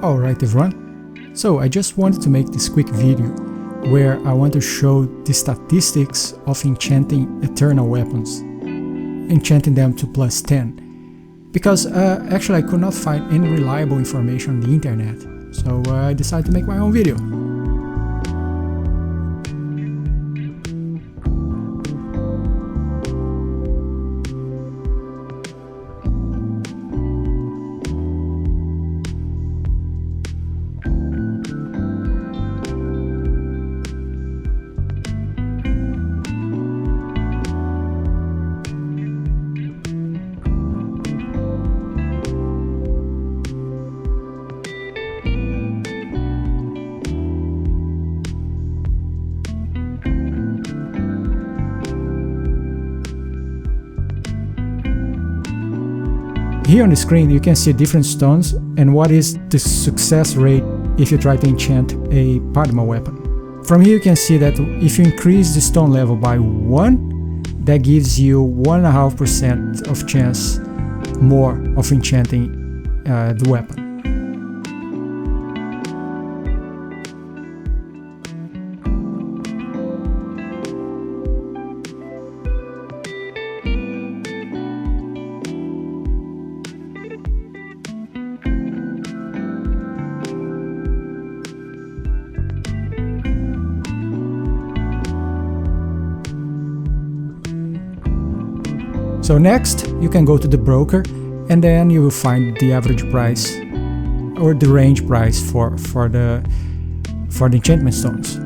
Alright everyone, so I just wanted to make this quick video where I want to show the statistics of enchanting eternal weapons, enchanting them to +10, because actually I could not find any reliable information on the internet, so I decided to make my own video. Here on the screen you can see different stones and what is the success rate if you try to enchant a Padma weapon. From here you can see that if you increase the stone level by 1, that gives you 1.5% of chance more of enchanting the weapon. So next, you can go to the broker and then you will find the average price or the range price for the enchantment stones.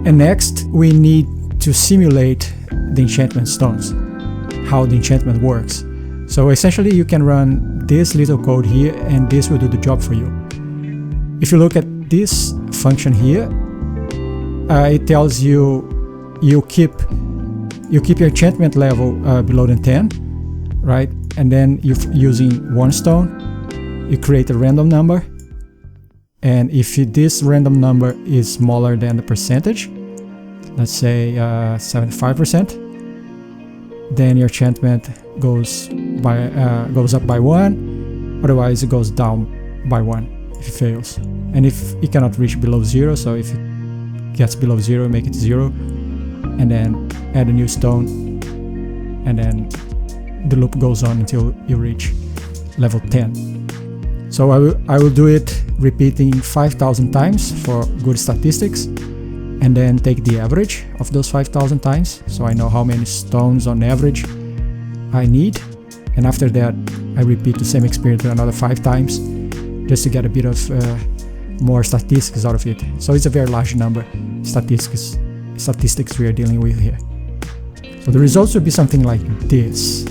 And next, we need to simulate the enchantment stones, how the enchantment works. So essentially you can run this little code here and this will do the job for you. If you look at this function here, it tells you you keep your enchantment level below than 10, right? And then using one stone, you create a random number. And if this random number is smaller than the percentage, let's say 75%, then your enchantment goes up by 1, otherwise it goes down by 1 if it fails. And if it cannot reach below 0, so if it gets below 0, make it 0, and then add a new stone, and then the loop goes on until you reach level 10. So I will do it repeating 5,000 times for good statistics, and then take the average of those 5,000 times, so I know how many stones on average I need. And after that I repeat the same experiment another 5 times just to get a bit of more statistics out of it. So it's a very large number statistics we are dealing with here. So the results will be something like this.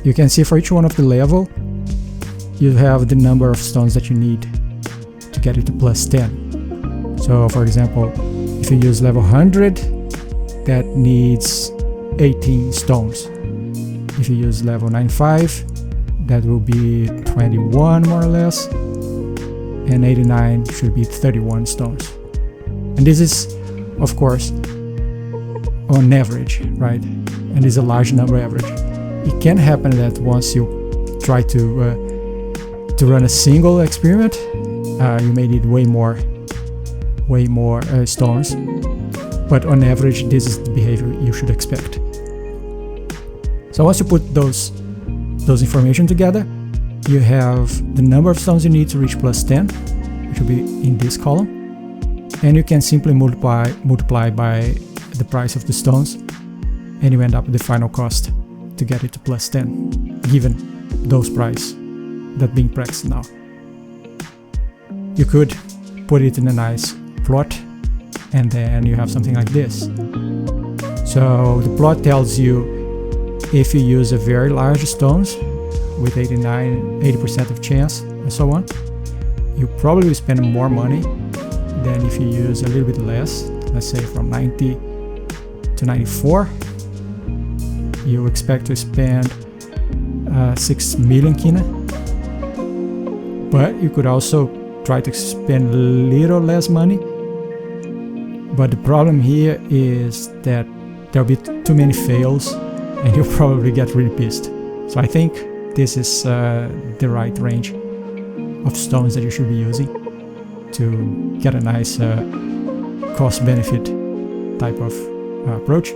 You can see for each one of the level you have the number of stones that you need to get it to +10. So for example, if you use level 100, that needs 18 stones. If you use level 95, that will be 21 more or less, and 89 should be 31 stones. And this is, of course, on average, right? And it's a large number average. It can happen that once you try to run a single experiment, you may need way more stones, but on average this is the behavior you should expect. So once you put those information together, you have the number of stones you need to reach +10, which will be in this column, and you can simply multiply by the price of the stones, and you end up with the final cost to get it to +10, given those price that being practiced now. You could put it in a nice plot, and then you have something like this. So the plot tells you If you use a very large stones with 80% of chance and so on, you probably spend more money than if you use a little bit less, let's say from 90 to 94. You expect to spend 6 million kina, but you could also try to spend a little less money. But the problem here is that there'll be too many fails and you'll probably get really pissed. So I think this is the right range of stones that you should be using to get a nice cost-benefit type of approach.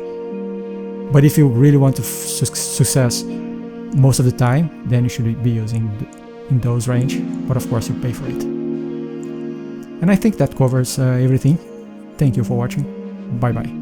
But if you really want to success most of the time, then you should be using in those range, but of course you pay for it. And I think that covers everything. Thank you for watching. Bye bye.